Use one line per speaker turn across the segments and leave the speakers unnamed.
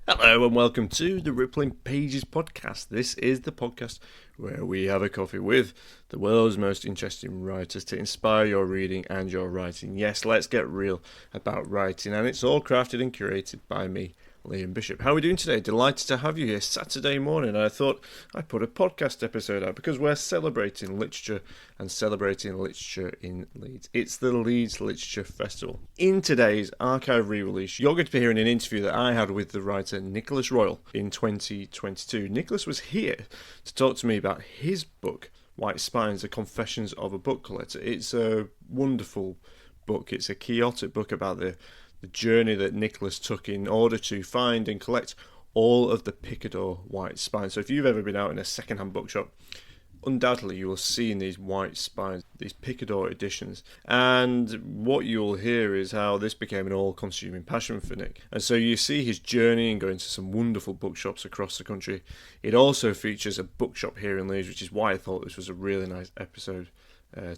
Hello and welcome to the Rippling Pages podcast. This is the podcast where we have a coffee with the world's most interesting writers to inspire your reading and your writing. Yes, let's get real about writing, and it's all crafted and curated by me, Liam Bishop. How are we doing today? Delighted to have you here Saturday morning. I thought I'd put a podcast episode out because we're celebrating literature and celebrating literature in Leeds. It's the Leeds Literature Festival. In today's archive re-release, you're going to be hearing an interview that I had with the writer Nicholas Royle in 2022. Nicholas was here to talk to me about his book, White Spines, The Confessions of a Book Collector. It's a wonderful book. It's a chaotic book about the journey that Nicholas took in order to find and collect all of the Picador white spines. So if you've ever been out in a second-hand bookshop, undoubtedly you will see in these white spines, these Picador editions. And what you'll hear is how this became an all-consuming passion for Nick. And so you see his journey and going to some wonderful bookshops across the country. It also features a bookshop here in Leeds, which is why I thought this was a really nice episode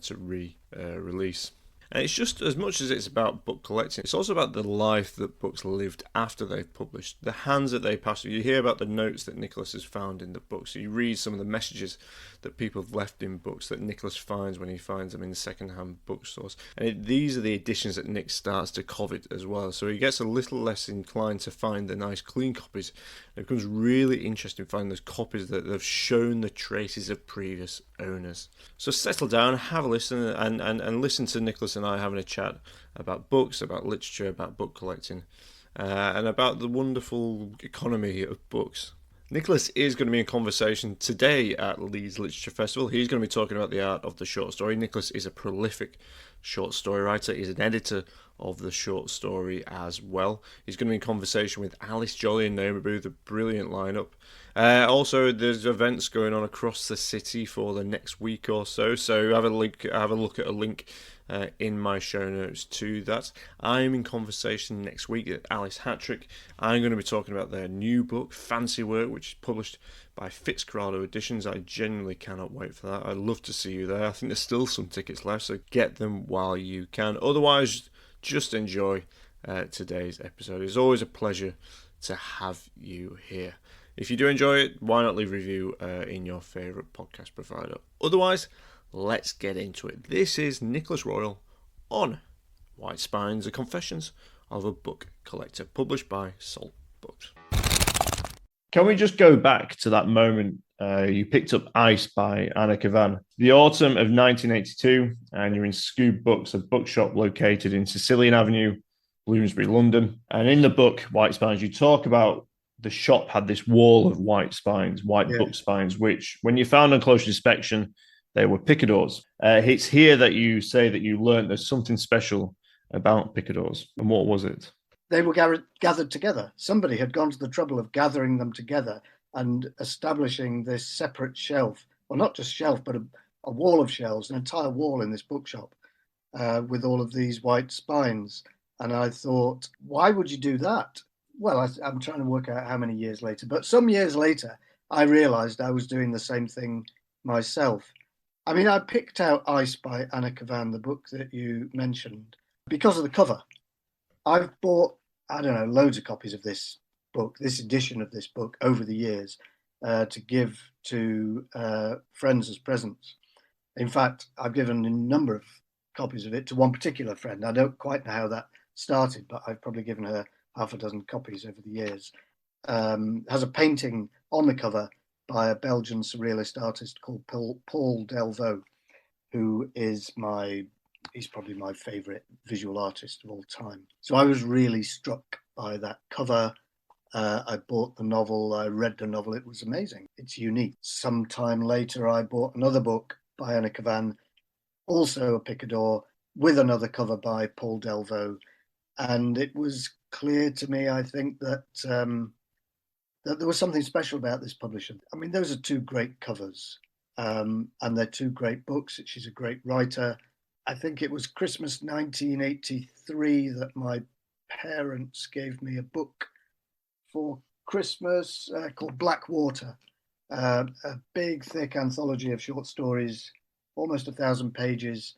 to release. And it's just as much as it's about book collecting, it's also about the life that books lived after they've published, the hands that they passed through. You hear about the notes that Nicholas has found in the books. So you read some of the messages that people have left in books that Nicholas finds when he finds them in second-hand bookstores. And these are the editions that Nick starts to covet as well. So he gets a little less inclined to find the nice clean copies. It becomes really interesting finding those copies that have shown the traces of previous owners. So settle down, have a listen, and listen to Nicholas and I having a chat about books, about literature, about book collecting, and about the wonderful economy of books. Nicholas is going to be in conversation today at Leeds Literature Festival. He's going to be talking about the art of the short story. Nicholas is a prolific short story writer. He's an editor of the short story as well. He's going to be in conversation with Alice Jolly and Naomi Booth, a brilliant lineup. Also, there's events going on across the city for the next week or so. So have a look at a link in my show notes to that. I'm in conversation next week with Alice Hattrick. I'm going to be talking about their new book, Fancy Work, which is published by Fitzcarraldo Editions. I genuinely cannot wait for that. I'd love to see you there. I think there's still some tickets left, so get them while you can. Otherwise, just enjoy today's episode. It's always a pleasure to have you here. If you do enjoy it, why not leave a review in your favourite podcast provider? Otherwise, let's get into it. This is Nicholas Royle on White Spines, The Confessions of a Book Collector, published by Salt Books. Can we just go back to that moment you picked up Ice by Anna Kavan, the autumn of 1982, and you're in Scoob Books, a bookshop located in Sicilian Avenue, Bloomsbury, London. And in the book, White Spines, you talk about the shop had this wall of white spines, book spines, which when you found on close inspection, they were Picadors. It's here that you say that you learned there's something special about Picadors. And what was it?
They were gathered together. Somebody had gone to the trouble of gathering them together and establishing this separate shelf. Well, not just shelf, but a wall of shelves, an entire wall in this bookshop with all of these white spines. And I thought, why would you do that? Well, I'm trying to work out how many years later, but some years later, I realized I was doing the same thing myself. I mean, I picked out Ice by Anna Kavan, the book that you mentioned, because of the cover. I've bought, I don't know, loads of copies of this book, this edition of this book over the years to give to friends as presents. In fact, I've given a number of copies of it to one particular friend. I don't quite know how that started, but I've probably given her half a dozen copies over the years. Has a painting on the cover by a Belgian surrealist artist called Paul Delvaux, who is he's probably my favourite visual artist of all time. So I was really struck by that cover. I bought the novel, I read the novel, it was amazing. It's unique. Sometime later, I bought another book by Anna Kavan, also a Picador, with another cover by Paul Delvaux. And it was clear to me, I think, that there was something special about this publisher. I mean, those are two great covers, and they're two great books. She's a great writer. I think it was Christmas 1983 that my parents gave me a book for Christmas called Black Water, a big, thick anthology of short stories, almost 1,000 pages.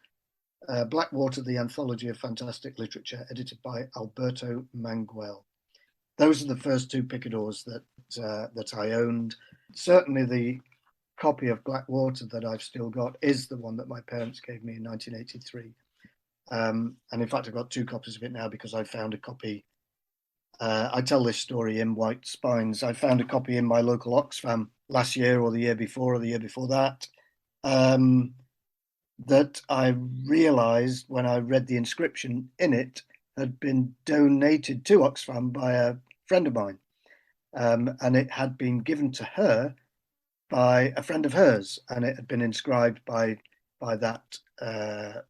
Black Water, the Anthology of Fantastic Literature, edited by Alberto Manguel. those are the first two Picadors that I owned. Certainly the copy of Blackwater that I've still got is the one that my parents gave me in 1983. And in fact, I've got two copies of it now because I found a copy. I tell this story in White Spines. I found a copy in my local Oxfam last year or the year before that, that I realised when I read the inscription in it had been donated to Oxfam by a friend of mine. And it had been given to her by a friend of hers, and it had been inscribed by that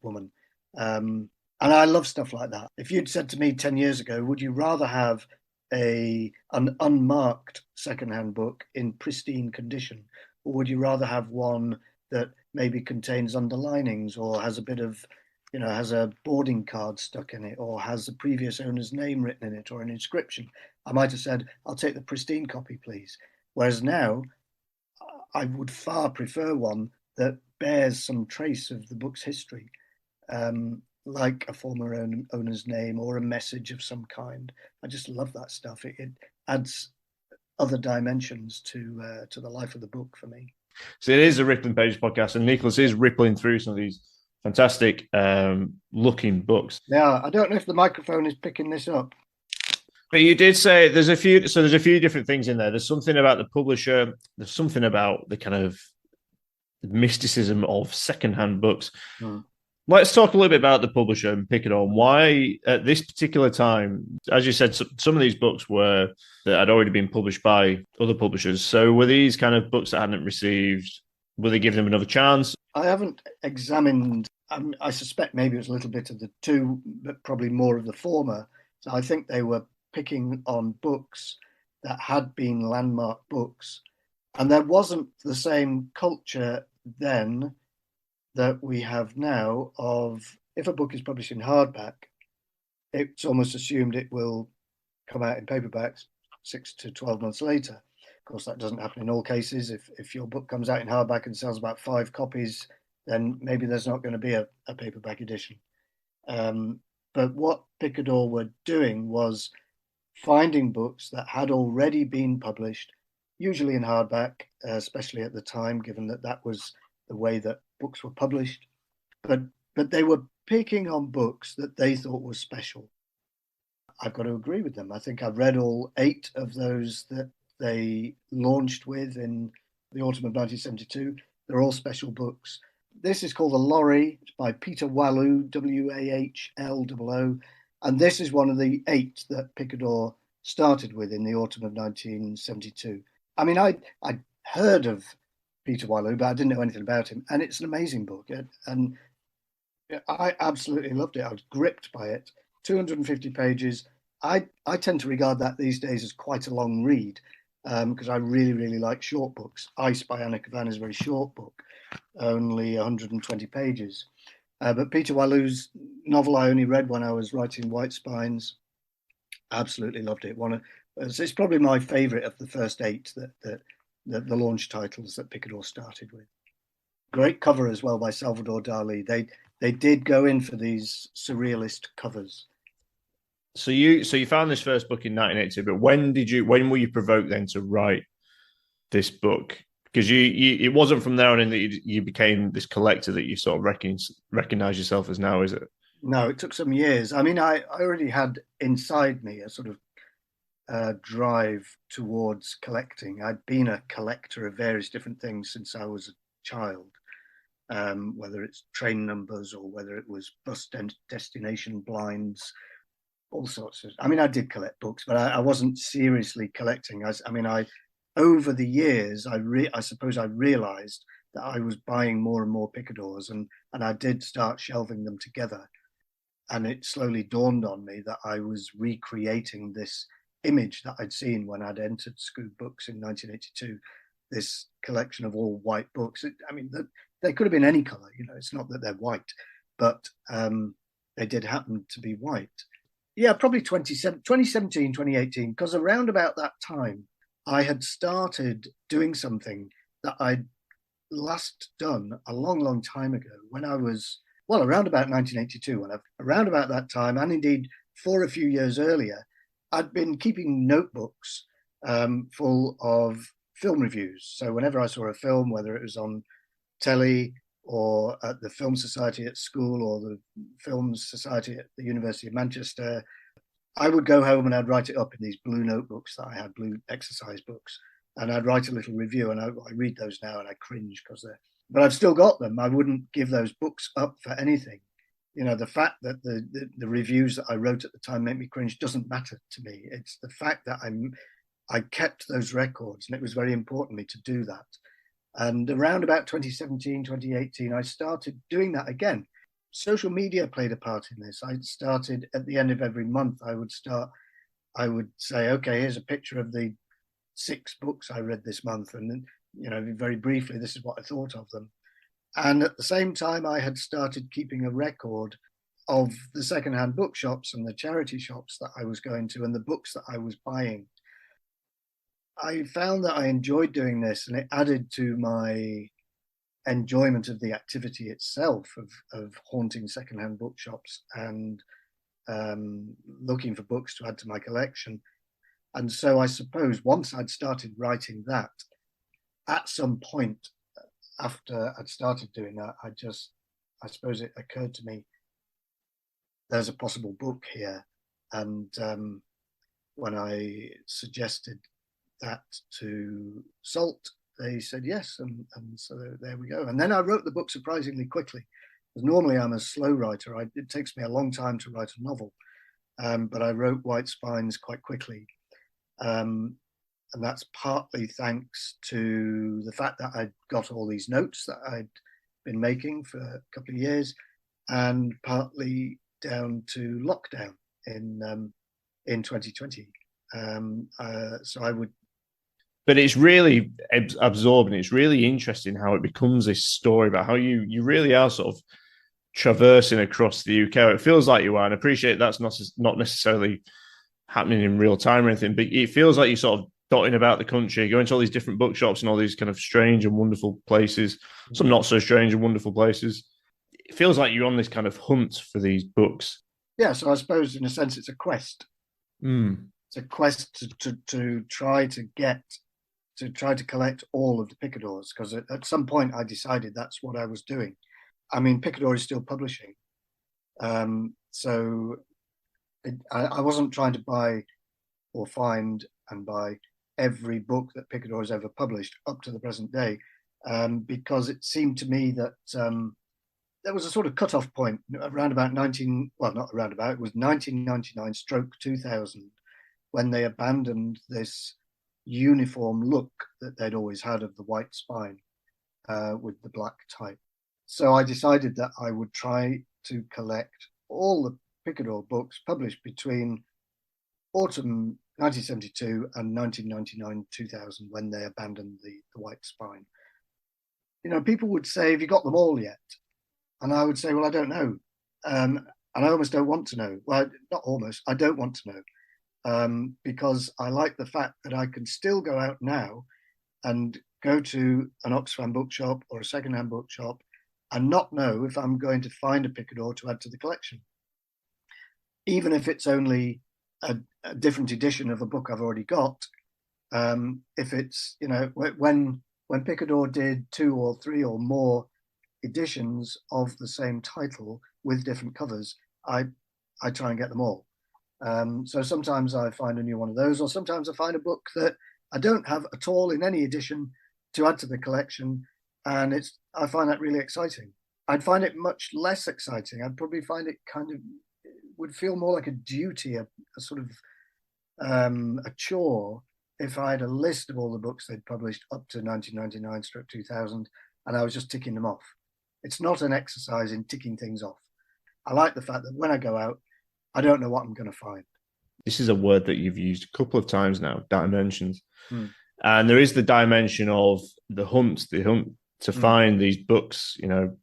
woman. And I love stuff like that. If you'd said to me 10 years ago, would you rather have an unmarked secondhand book in pristine condition, or would you rather have one that maybe contains underlinings or has a bit of, has a boarding card stuck in it or has the previous owner's name written in it or an inscription? I might have said, I'll take the pristine copy, please. Whereas now, I would far prefer one that bears some trace of the book's history. Like a former owner's name or a message of some kind. I just love that stuff. It adds other dimensions to the life of the book for me.
So it is a Rippling Pages podcast, and Nicholas is rippling through some of these fantastic looking books.
Yeah, I don't know if the microphone is picking this up.
But you did say there's a few different things in there. There's something about the publisher. There's something about the kind of mysticism of secondhand books. Let's talk a little bit about the publisher and Picador. Why, at this particular time, as you said, some of these books that had already been published by other publishers. So were these kind of books that hadn't received, were they giving them another chance?
I haven't examined, I suspect maybe it was a little bit of the two, but probably more of the former. So I think they were picking on books that had been landmark books. And there wasn't the same culture then that we have now of, if a book is published in hardback, it's almost assumed it will come out in paperbacks 6 to 12 months later. Of course, that doesn't happen in all cases. If your book comes out in hardback and sells about 5 copies, then maybe there's not going to be a paperback edition. But what Picador were doing was finding books that had already been published, usually in hardback, especially at the time, given that was the way that books were published, but they were picking on books that they thought were special. I've got to agree with them. I think I've read all 8 of those that they launched with in the autumn of 1972. They're all special books. This is called The Lorry. It's by Peter Wahlöö, Wahloo, and this is one of the 8 that Picador started with in the autumn of 1972. I mean, I'd heard of Peter Wahlöö, but I didn't know anything about him. And it's an amazing book. And I absolutely loved it. I was gripped by it. 250 pages. I tend to regard that these days as quite a long read because I really, really like short books. Ice by Anna Kavan is a very short book, only 120 pages. But Peter Wahlöö's novel I only read when I was writing White Spines. Absolutely loved it. It's probably my favourite of the first 8 that the launch titles that Picador started with. Great cover as well by Salvador Dali. They did go in for these surrealist covers.
So you found this first book in 1982, but when were you provoked then to write this book? Because it wasn't from there on in that you became this collector that you sort of recognize yourself as now, is it?
No, it took some years. I mean, I already had inside me a sort of drive towards collecting. I'd been a collector of various different things since I was a child, whether it's train numbers or whether it was bus destination blinds, all sorts of. I mean, I did collect books, but I wasn't seriously collecting. Over the years, I suppose I realised that I was buying more and more Picadors, and I did start shelving them together. And it slowly dawned on me that I was recreating this image that I'd seen when I'd entered Scoob Books in 1982, this collection of all white books. They could have been any colour, it's not that they're white, but they did happen to be white. Yeah, probably 2017, 2018, because around about that time, I had started doing something that I'd last done a long, long time ago when I was, around about 1982, around about that time, and indeed for a few years earlier, I'd been keeping notebooks full of film reviews. So whenever I saw a film, whether it was on telly or at the Film Society at school or the Film Society at the University of Manchester, I would go home and I'd write it up in these blue notebooks that I had, blue exercise books, and I'd write a little review. And I read those now and I cringe because but I've still got them. I wouldn't give those books up for anything. You know, the fact that the reviews that I wrote at the time make me cringe doesn't matter to me. It's the fact that I kept those records, and it was very important to me to do that. And around about 2017, 2018, I started doing that again. Social media played a part in this. I started at the end of every month, I would say, okay, here's a picture of the 6 books I read this month. And then, you know, very briefly, this is what I thought of them. And at the same time, I had started keeping a record of the secondhand bookshops and the charity shops that I was going to and the books that I was buying. I found that I enjoyed doing this, and it added to my enjoyment of the activity itself of haunting secondhand bookshops and looking for books to add to my collection. And so I suppose once I'd started writing that, at some point after I'd started doing that, I suppose it occurred to me, there's a possible book here. And when I suggested that to Salt, they said yes, and so there we go. And then I wrote the book surprisingly quickly, because normally I'm a slow writer. It takes me a long time to write a novel, but I wrote White Spines quite quickly. And that's partly thanks to the fact that I'd got all these notes that I'd been making for a couple of years, and partly down to lockdown in 2020. So I would.
But it's really absorbing. It's really interesting how it becomes this story about how you really are sort of traversing across the UK. It feels like you are, and I appreciate that's not necessarily happening in real time or anything, but it feels like you're sort of dotting about the country, going to all these different bookshops and all these kind of strange and wonderful places, some not so strange and wonderful places. It feels like you're on this kind of hunt for these books.
Yeah, so I suppose in a sense it's a quest. It's a quest to try to collect all of the Picadors, because at some point I decided that's what I was doing. I mean, Picador is still publishing. So I wasn't trying to buy or find and buy every book that Picador has ever published up to the present day, because it seemed to me that there was a sort of cutoff point around about it was 1999/2000, when they abandoned this uniform look that they'd always had of the white spine with the black type. So I decided that I would try to collect all the Picador books published between autumn 1972 and 1999/2000, when they abandoned the white spine. You know, people would say, have you got them all yet? And I would say, well, I don't know. And I almost don't want to know. Well, not almost, I don't want to know. Because I like the fact that I can still go out now and go to an Oxfam bookshop or a secondhand bookshop and not know if I'm going to find a Picador to add to the collection, even if it's only a different edition of a book I've already got. If it's, you know, when Picador did 2 or 3 or more editions of the same title with different covers, I try and get them all. So sometimes I find a new one of those, or sometimes I find a book that I don't have at all in any edition to add to the collection, and I find that really exciting. I'd find it much less exciting. I'd probably find it would feel more like a duty, a sort of a chore, if I had a list of all the books they'd published up to 1999/2000 and I was just ticking them off. It's not an exercise in ticking things off. I like the fact that when I go out, I don't know what I'm going to find.
This is a word that you've used a couple of times now, dimensions. And there is the dimension of the hunt to find these books, you know,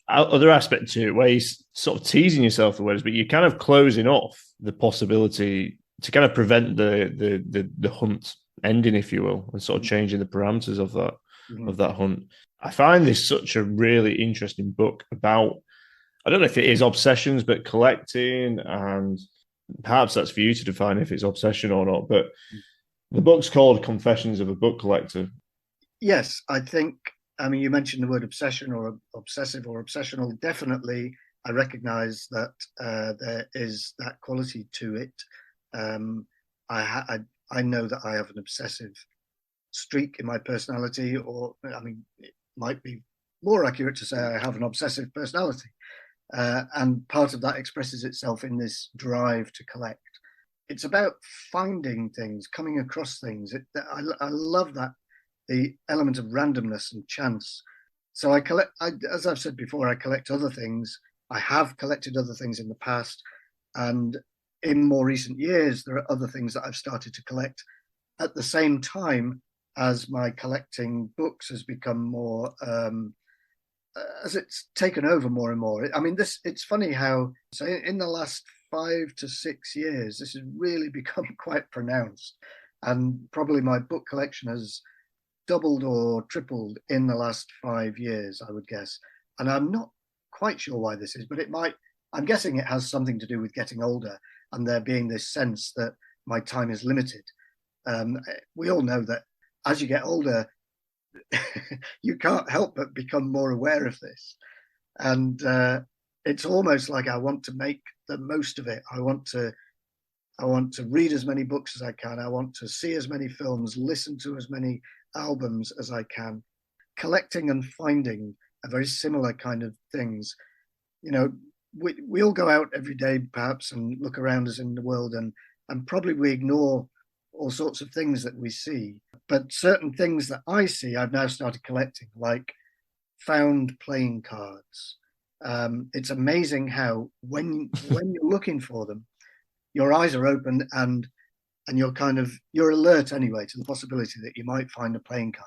other aspect to it where you're sort of teasing yourself the words, but you're kind of closing off the possibility to kind of prevent the hunt ending, if you will, and sort of changing the parameters of that hunt. I find this such a really interesting book about, I don't know if it is obsessions, but collecting and perhaps that's for you to define if it's obsession or not, but the book's called Confessions of a Book Collector.
Yes, I think, I mean, you mentioned the word obsession or obsessive or obsessional. Definitely, I recognize that there is that quality to it. I know that I have an obsessive streak in my personality, or, I mean, it might be more accurate to say I have an obsessive personality. And part of that expresses itself in this drive to collect. It's about finding things, coming across things. I love that, the element of randomness and chance. So as I've said before, I collect other things. I have collected other things in the past. And in more recent years, there are other things that I've started to collect at the same time as my collecting books has become more, as it's taken over more and more. I mean, it's funny how, so in the last 5 to 6 years, this has really become quite pronounced. And probably my book collection has doubled or tripled in the last 5 years, I would guess. And I'm not quite sure why this is, but I'm guessing it has something to do with getting older and there being this sense that my time is limited. We all know that as you get older, you can't help but become more aware of this. And it's almost like I want to make the most of it. I want to read as many books as I can. I want to see as many films, listen to as many albums as I can. Collecting and finding are very similar kind of things. You know, we all go out every day perhaps and look around us in the world, and probably we ignore all sorts of things that we see. But certain things that I see, I've now started collecting, like found playing cards. It's amazing how when you're looking for them, your eyes are open and you're alert anyway to the possibility that you might find a playing card.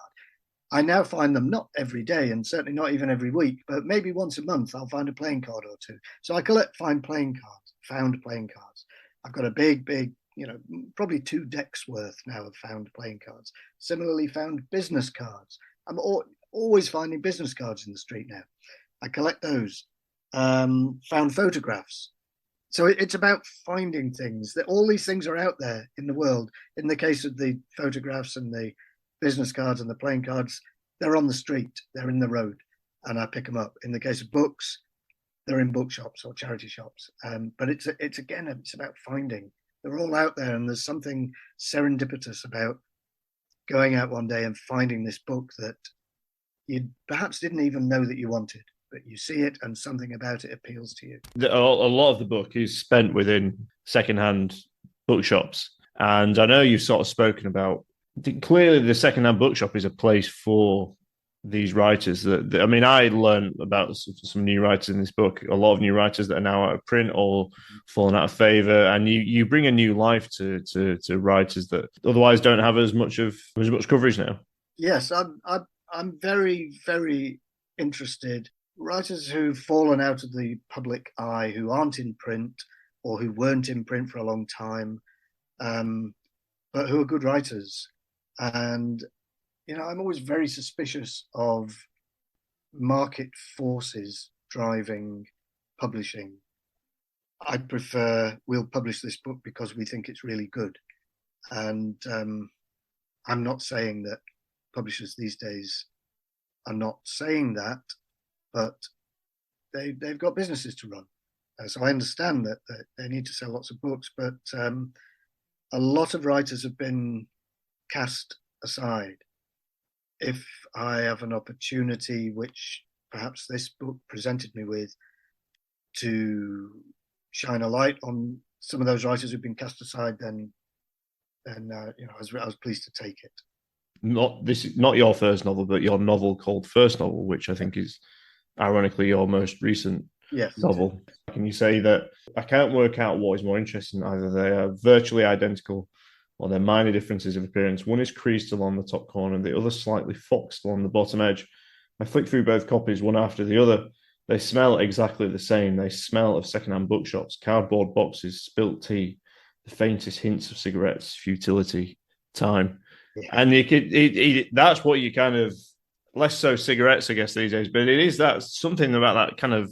I now find them not every day and certainly not even every week, but maybe once a month I'll find a playing card or two. So I collect found playing cards. I've got a big, probably 2 decks worth now of found playing cards. Similarly, found business cards. I'm always finding business cards in the street now. I collect those. Found photographs. So it's about finding things. That all these things are out there in the world. In the case of the photographs and the business cards and the playing cards, they're on the street, they're in the road, and I pick them up. In the case of books, they're in bookshops or charity shops. But it's about finding. They're all out there, and there's something serendipitous about going out one day and finding this book that you perhaps didn't even know that you wanted, but you see it and something about it appeals to you.
A lot of the book is spent within secondhand bookshops. And I know you've sort of spoken about, clearly the secondhand bookshop is a place for these writers. I mean, I learned about some new writers in this book, a lot of new writers that are now out of print or fallen out of favor. And you bring a new life to writers that otherwise don't have as much coverage now.
Yes, I'm very, very interested. Writers who've fallen out of the public eye, who aren't in print or who weren't in print for a long time, but who are good writers. And, I'm always very suspicious of market forces driving publishing. I'd prefer we'll publish this book because we think it's really good. And I'm not saying that publishers these days are not saying that, but they've got businesses to run. So I understand that they need to sell lots of books, but a lot of writers have been cast aside. If I have an opportunity, which perhaps this book presented me with, to shine a light on some of those writers who've been cast aside, then I was pleased to take it.
This is not your first novel, but your novel called First Novel, which I think is ironically your most recent novel. Can you say that I can't work out what is more interesting? Either they are virtually identical or they're minor differences of appearance. One is creased along the top corner, the other slightly foxed along the bottom edge. I flick through both copies one after the other. They smell exactly the same. They smell of secondhand bookshops, cardboard boxes, spilt tea, the faintest hints of cigarettes, futility, time. Yeah. And that's what you kind of, less so cigarettes, I guess, these days, but it is something about that kind of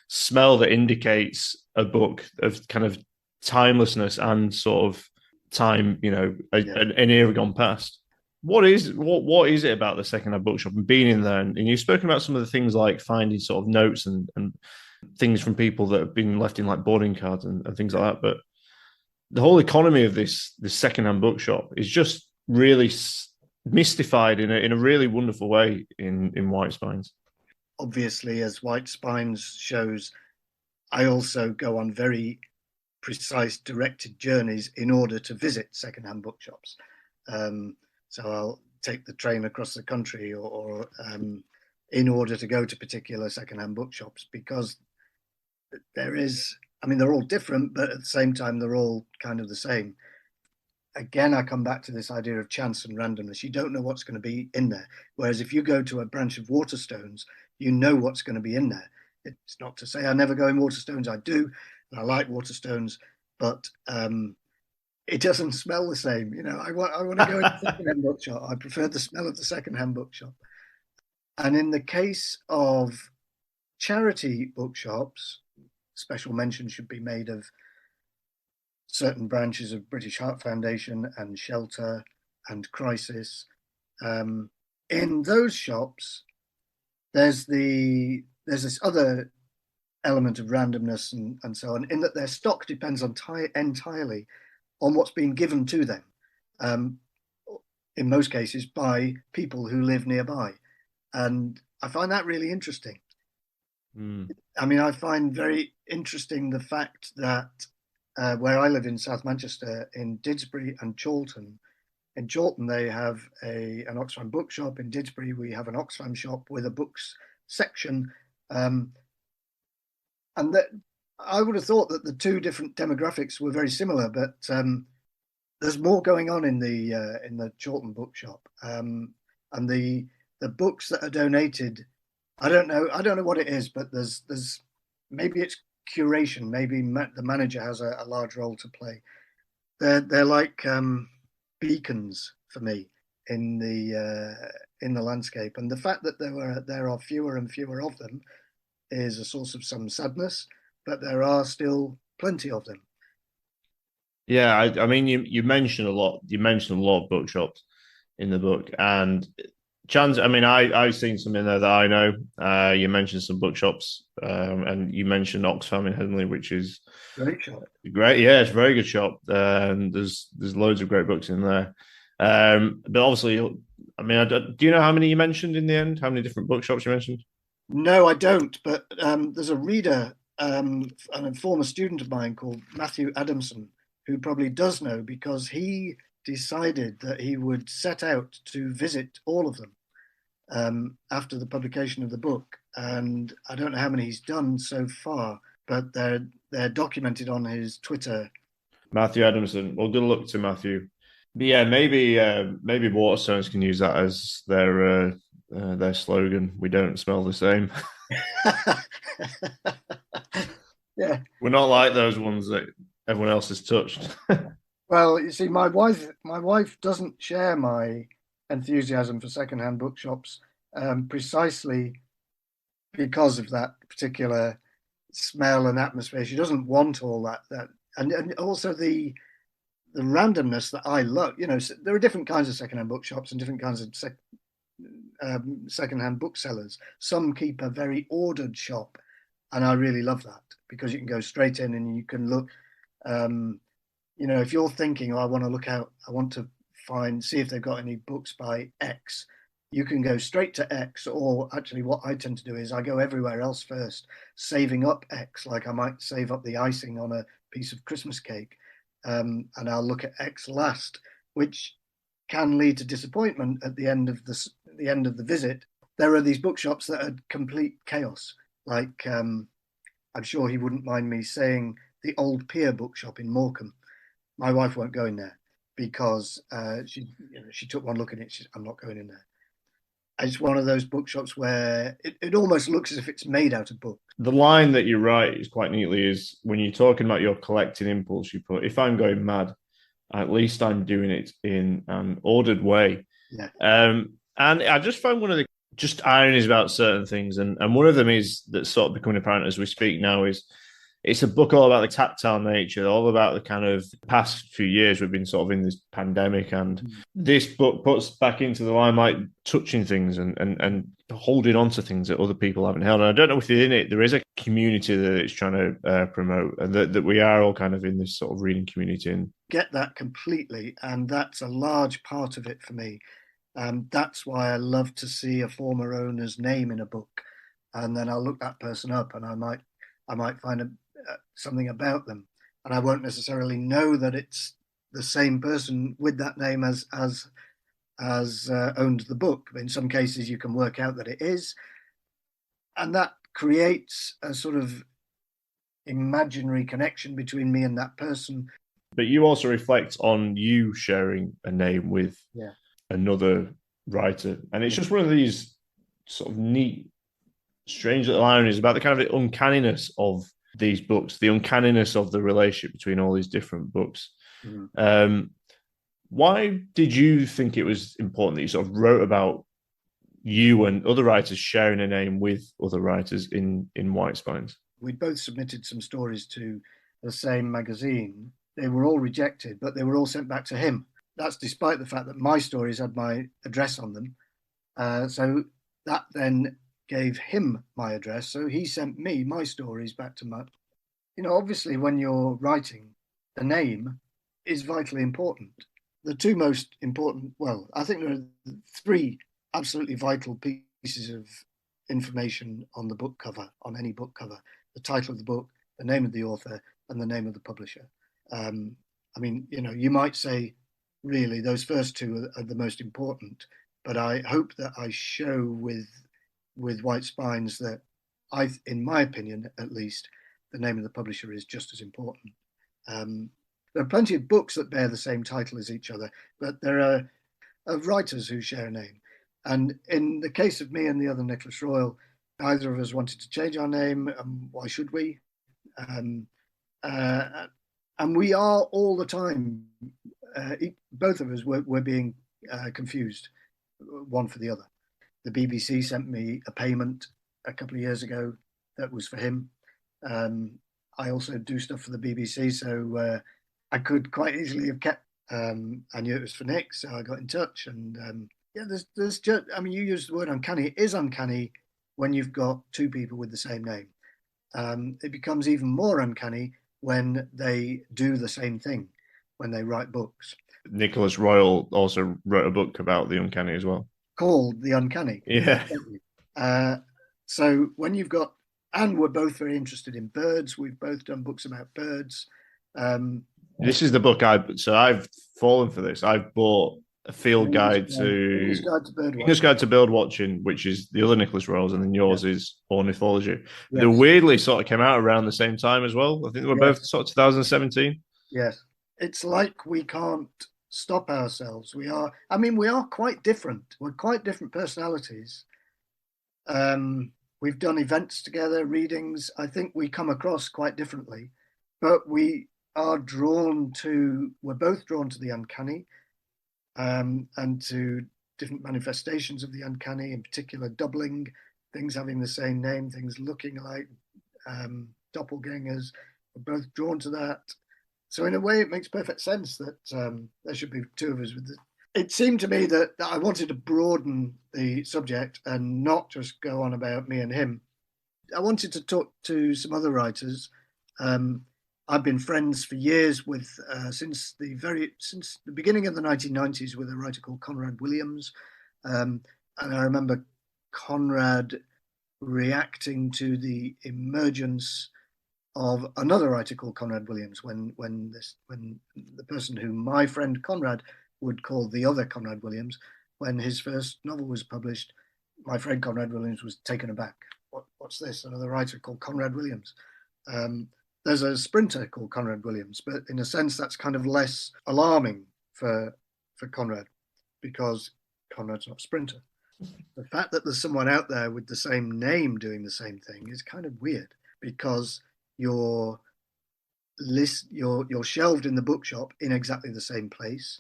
smell that indicates a book of kind of timelessness and sort of time, an era gone past. What is it about the secondhand bookshop and being in there? And you've spoken about some of the things like finding sort of notes and things from people that have been left in like boarding cards and things like that. But the whole economy of this secondhand bookshop is just really mystified in a really wonderful way in White Spines.
Obviously, as White Spines shows, I also go on very precise directed journeys in order to visit secondhand bookshops. So I'll take the train across the country or in order to go to particular secondhand bookshops, because they're all different, but at the same time, they're all kind of the same. Again, I come back to this idea of chance and randomness. You don't know what's going to be in there. Whereas if you go to a branch of Waterstones, you know what's going to be in there. It's not to say I never go in Waterstones. I do, and I like Waterstones, but it doesn't smell the same. I want to go in the secondhand bookshop. I prefer the smell of the secondhand bookshop. And in the case of charity bookshops, special mention should be made of certain branches of British Heart Foundation and Shelter and Crisis. In those shops, there's this other element of randomness and so on, in that their stock depends entirely on what's being given to them, in most cases by people who live nearby. And I find that really interesting. I mean, I find very interesting the fact that where I live in South Manchester, in Didsbury and Chorlton. In Chorlton, they have an Oxfam bookshop. In Didsbury, we have an Oxfam shop with a books section. And that I would have thought that the two different demographics were very similar, but there's more going on in the Chorlton bookshop. And the books that are donated, I don't know what it is, but there's maybe it's curation. Maybe the manager has a large role to play. They're like beacons for me in the landscape, and the fact that there are fewer and fewer of them is a source of some sadness, but there are still plenty of them.
Yeah, I mean, you mentioned a lot. You mentioned a lot of bookshops in the book, and Chance. I mean, I've seen some in there that I know. You mentioned some bookshops, and you mentioned Oxfam in Henley, which is
Great shop.
Great, yeah, it's a very good shop. There's loads of great books in there. But obviously, I mean, do you know how many you mentioned in the end? How many different bookshops you mentioned?
No, I don't. But there's a reader, and a former student of mine called Matthew Adamson, who probably does know, because he decided that he would set out to visit all of them after the publication of the book. And I don't know how many he's done so far, but they're documented on his Twitter.
Matthew Adamson. Well, good luck to Matthew. But yeah, maybe Waterstones can use that as their slogan. We don't smell the same.
Yeah,
we're not like those ones that everyone else has touched.
Well, you see, my wife doesn't share my enthusiasm for secondhand bookshops, precisely because of that particular smell and atmosphere. She doesn't want all that and also the randomness that I love. There are different kinds of secondhand bookshops and different kinds of secondhand booksellers. Some keep a very ordered shop, and I really love that, because you can go straight in and you can look. If you're thinking, I want to look out, I want to see if they've got any books by X, you can go straight to X. Or actually, what I tend to do is I go everywhere else first, saving up X, like I might save up the icing on a piece of Christmas cake, and I'll look at X last, which can lead to disappointment at the end of the visit. There are these bookshops that are complete chaos, like I'm sure he wouldn't mind me saying, the Old Pier bookshop in Morecambe. My wife won't go in there because she took one look at it. I'm not going in there. It's one of those bookshops where it almost looks as if it's made out of books.
The line that you write is quite neatly is, when you're talking about your collecting impulse, you put, if I'm going mad, at least I'm doing it in an ordered way.
Yeah.
And I just found one of the just ironies about certain things, and one of them is that's sort of becoming apparent as we speak now, is it's a book all about the tactile nature, all about the kind of past few years we've been sort of in this pandemic, and this book puts back into the limelight touching things and holding on to things that other people haven't held. And I don't know if within it there is a community that it's trying to promote, and that we are all kind of in this sort of reading community. And
get that completely, and that's a large part of it for me. That's why I love to see a former owner's name in a book, and then I'll look that person up, and I might find something about them, and I won't necessarily know that it's the same person with that name as owned the book. But in some cases, you can work out that it is, and that creates a sort of imaginary connection between me and that person.
But you also reflect on you sharing a name with another writer, and it's just one of these sort of neat, strange little ironies about the kind of the uncanniness of these books, the uncanniness of the relationship between all these different books. Why did you think it was important that you sort of wrote about you and other writers sharing a name with other writers in White Spines?
We'd both submitted some stories to the same magazine. They were all rejected, but they were all sent back to him. That's despite the fact that my stories had my address on them. So that then gave him my address. So he sent me my stories back to my... obviously when you're writing, the name is vitally important. The two most important, well, I think there are three absolutely vital pieces of information on the book cover, on any book cover: the title of the book, the name of the author, and the name of the publisher. You might say, really, those first two are the most important, but I hope that I show with White Spines that in my opinion, at least, the name of the publisher is just as important. There are plenty of books that bear the same title as each other, but there are writers who share a name. And in the case of me and the other Nicholas Royle, neither of us wanted to change our name. Why should we? And we are all the time, both of us were being confused, one for the other. The BBC sent me a payment a couple of years ago that was for him. I also do stuff for the BBC, so I could quite easily have kept. I knew it was for Nick, so I got in touch. And there's just, you used the word uncanny. It is uncanny when you've got two people with the same name. It becomes even more uncanny when they do the same thing, when they write books.
Nicholas Royle also wrote a book about the uncanny as well,
called The Uncanny.
Yeah.
So when you've got, and we're both very interested in birds. We've both done books about birds.
This is the book I've fallen for this. I've bought a field guide to English Guide to Bird Watching, which is the other Nicholas Royle's, and then yours is Ornithology. Yes. They weirdly sort of came out around the same time as well. I think they were both sort of 2017.
Yes. It's like we can't stop ourselves. We are quite different. We're quite different personalities. We've done events together, readings. I think we come across quite differently, but we're both drawn to the uncanny, and to different manifestations of the uncanny, in particular doubling, things having the same name, things looking like doppelgangers. We're both drawn to that. So in a way, it makes perfect sense that there should be two of us with this. It seemed to me that I wanted to broaden the subject and not just go on about me and him. I wanted to talk to some other writers. I've been friends for years with, since the beginning of the 1990s, with a writer called Conrad Williams. And I remember Conrad reacting to the emergence of another writer called Conrad Williams when the person whom my friend Conrad would call the other Conrad Williams, when his first novel was published, my friend Conrad Williams was taken aback. What's this? Another writer called Conrad Williams. There's a sprinter called Conrad Williams, but in a sense that's kind of less alarming for Conrad, because Conrad's not a sprinter. The fact that there's someone out there with the same name doing the same thing is kind of weird, because you're shelved in the bookshop in exactly the same place.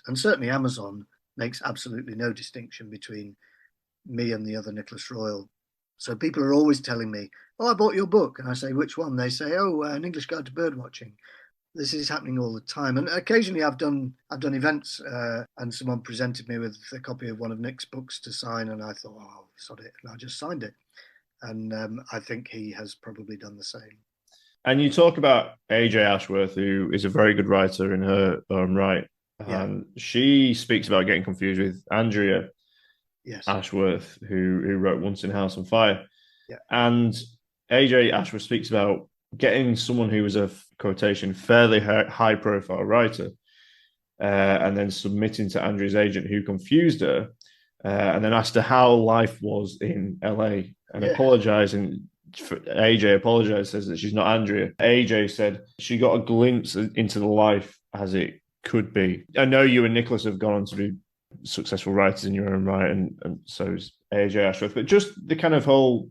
And certainly Amazon makes absolutely no distinction between me and the other Nicholas Royle. So people are always telling me, "Oh, I bought your book," and I say, "Which one?" They say, "Oh, An English Guide to Birdwatching." This is happening all the time, and occasionally I've done events, and someone presented me with a copy of one of Nick's books to sign, and I thought, "Oh, sod it," and I just signed it. And I think he has probably done the same.
And you talk about AJ Ashworth, who is a very good writer in her own right.
Yeah.
She speaks about getting confused with Andrea
Yes.
Ashworth, who wrote Once in House on Fire.
Yeah.
And AJ Ashworth speaks about getting someone who was a quotation fairly high profile writer, and then submitting to Andrea's agent, who confused her, and then asked her how life was in LA, and
Yeah.
apologizing. AJ apologized, says that she's not Andrea. AJ said she got a glimpse into the life as it could be. I know you and Nicholas have gone on to be successful writers in your own right, and so is AJ Ashworth. But just the kind of whole,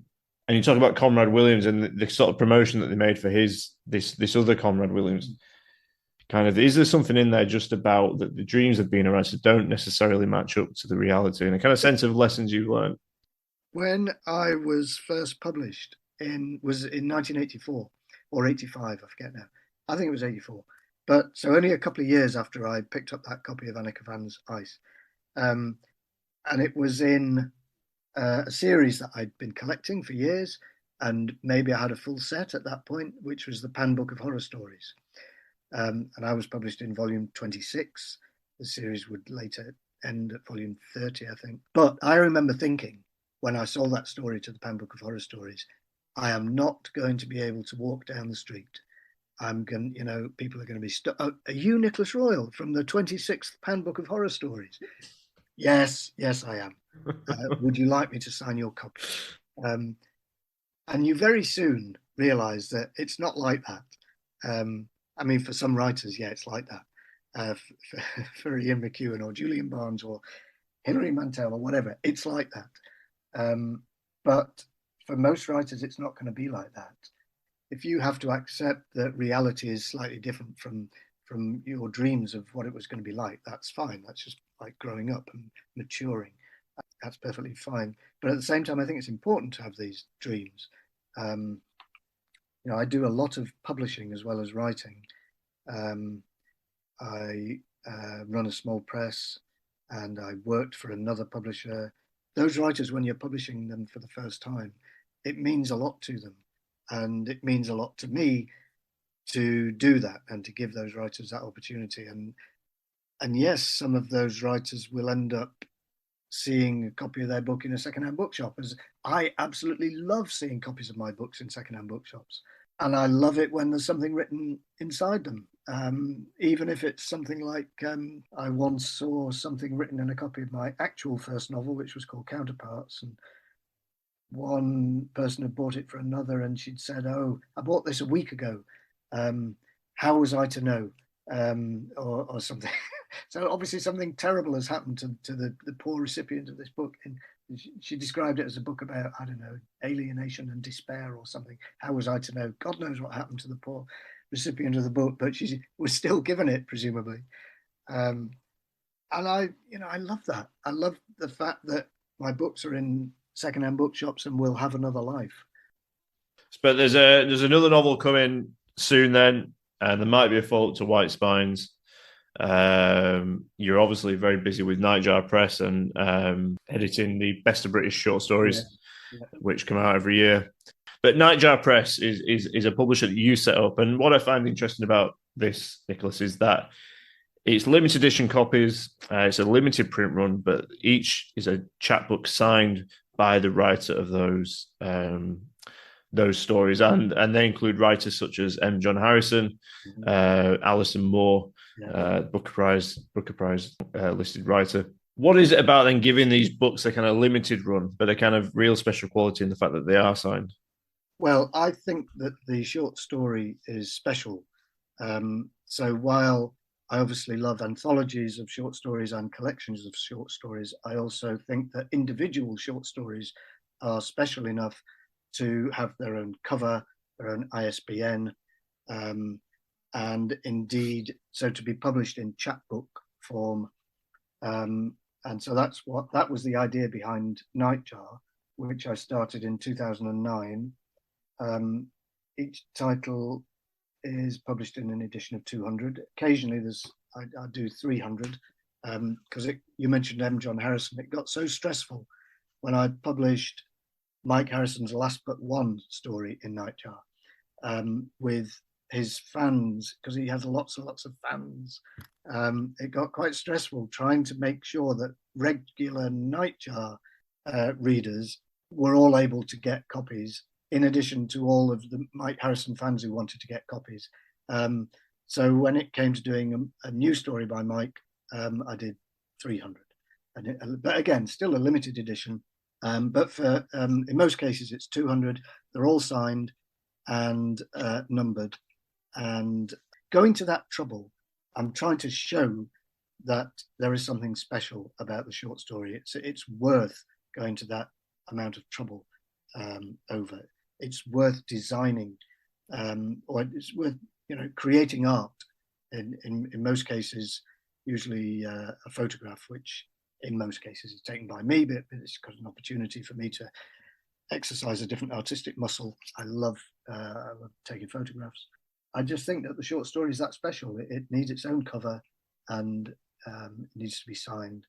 and you talk about Conrad Williams and the sort of promotion that they made for this other Conrad Williams. Kind of, is there something in there just about that the dreams of being a writer don't necessarily match up to the reality, and a kind of sense of lessons you've learned?
When I was first published was in 1984 or 85, I forget now. I think it was 84. But so only a couple of years after I picked up that copy of Anna Kavan's Ice. And it was in a series that I'd been collecting for years. And maybe I had a full set at that point, which was the Pan Book of Horror Stories. And I was published in volume 26. The series would later end at volume 30, I think. But I remember thinking, when I sold that story to the Pan Book of Horror Stories, I am not going to be able to walk down the street. I'm going, people are going to be stuck. Oh, are you Nicholas Royle from the 26th Pan Book of Horror Stories? Yes, I am. Would you like me to sign your copy? And you very soon realize that it's not like that. I mean, for some writers, yeah, it's like that. For Ian McEwan or Julian Barnes or Hilary Mantel or whatever, it's like that. But for most writers, it's not going to be like that. If you have to accept that reality is slightly different from your dreams of what it was going to be like, that's fine. That's just like growing up and maturing. That's perfectly fine. But at the same time, I think it's important to have these dreams. I do a lot of publishing as well as writing. I run a small press, and I worked for another publisher. Those writers, when you're publishing them for the first time, it means a lot to them. And it means a lot to me to do that and to give those writers that opportunity. And yes, some of those writers will end up seeing a copy of their book in a secondhand bookshop, as I absolutely love seeing copies of my books in secondhand bookshops. And I love it when there's something written inside them. Even if it's something like I once saw something written in a copy of my actual first novel, which was called Counterparts, and one person had bought it for another, and she'd said, "Oh, I bought this a week ago. How was I to know?" Or something. So obviously something terrible has happened to the poor recipient of this book. And she described it as a book about, I don't know, alienation and despair or something. How was I to know? God knows what happened to the poor recipient of the book, but she was still given it, presumably. And I love that. I love the fact that my books are in secondhand bookshops and will have another life.
But there's another novel coming soon then, and there might be a follow-up to White Spines. You're obviously very busy with Nightjar Press and editing the Best of British Short Stories, which come out every year. But Nightjar Press is a publisher that you set up, and what I find interesting about this, Nicholas, is that it's limited edition copies. It's a limited print run, but each is a chapbook signed by the writer of those stories, and they include writers such as M. John Harrison, Alison Moore, Booker Prize listed writer. What is it about then giving these books a kind of limited run, but a kind of real special quality in the fact that they are signed?
Well, I think that the short story is special. So while I obviously love anthologies of short stories and collections of short stories, I also think that individual short stories are special enough to have their own cover, their own ISBN, and indeed, so to be published in chapbook form. And so that was the idea behind Nightjar. which I started in 2009. Each title is published in an edition of 200. Occasionally I do 300 because you mentioned M. John Harrison. It got so stressful when I published Mike Harrison's last but one story in Nightjar with his fans, because he has lots and lots of fans. It got quite stressful trying to make sure that regular Nightjar readers were all able to get copies, in addition to all of the Mike Harrison fans who wanted to get copies. So when it came to doing a new story by Mike, I did 300. But again, still a limited edition. But for in most cases, it's 200. They're all signed and numbered. And going to that trouble, I'm trying to show that there is something special about the short story. It's worth going to that amount of trouble over. It's worth designing, or it's worth creating art. In most cases, usually a photograph, which in most cases is taken by me, but it's got an opportunity for me to exercise a different artistic muscle. I love taking photographs. I just think that the short story is that special. It needs its own cover, and it needs to be signed.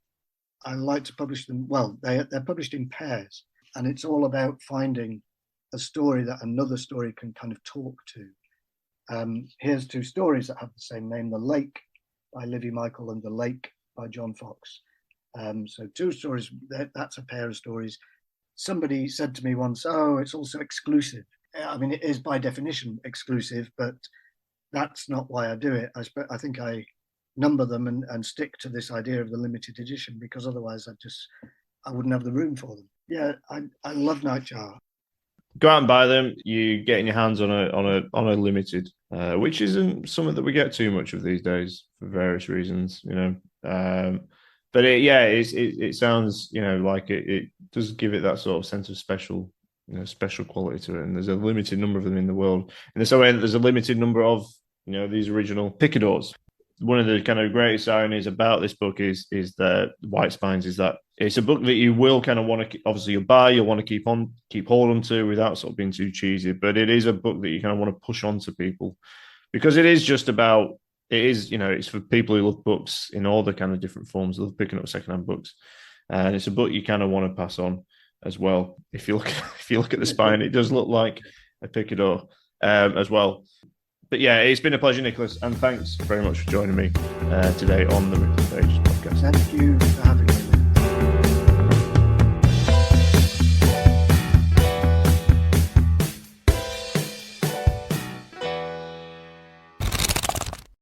I like to publish them. Well, they're published in pairs, and it's all about finding a story that another story can kind of talk to. Here's two stories that have the same name: The Lake by Livi Michael and The Lake by John Foxx. So two stories, that's a pair of stories. Somebody said to me once, oh, it's also exclusive. I mean, it is by definition exclusive, but that's not why I do it. I think I number them and stick to this idea of the limited edition, because otherwise I wouldn't have the room for them. Yeah, I love Nightjar.
Go out and buy them. You get in your hands on a limited, which isn't something that we get too much of these days for various reasons, But it sounds like it does give it that sort of sense of special quality to it. And there's a limited number of them in the world, and so there's a limited number of these original Picadors. One of the kind of greatest ironies about this book is the White Spines is that it's a book that you will kind of want to obviously you'll buy, you'll want to keep hold on to without sort of being too cheesy, but it is a book that you kind of want to push on to people, because it is just about it's for people who love books in all the kind of different forms, love picking up secondhand books, and it's a book you kind of want to pass on as well. If you look at the spine, it does look like a Picador as well. But yeah, it's been a pleasure, Nicholas, and thanks very much for joining me today on the Rippling Pages podcast.
Thank you for having me.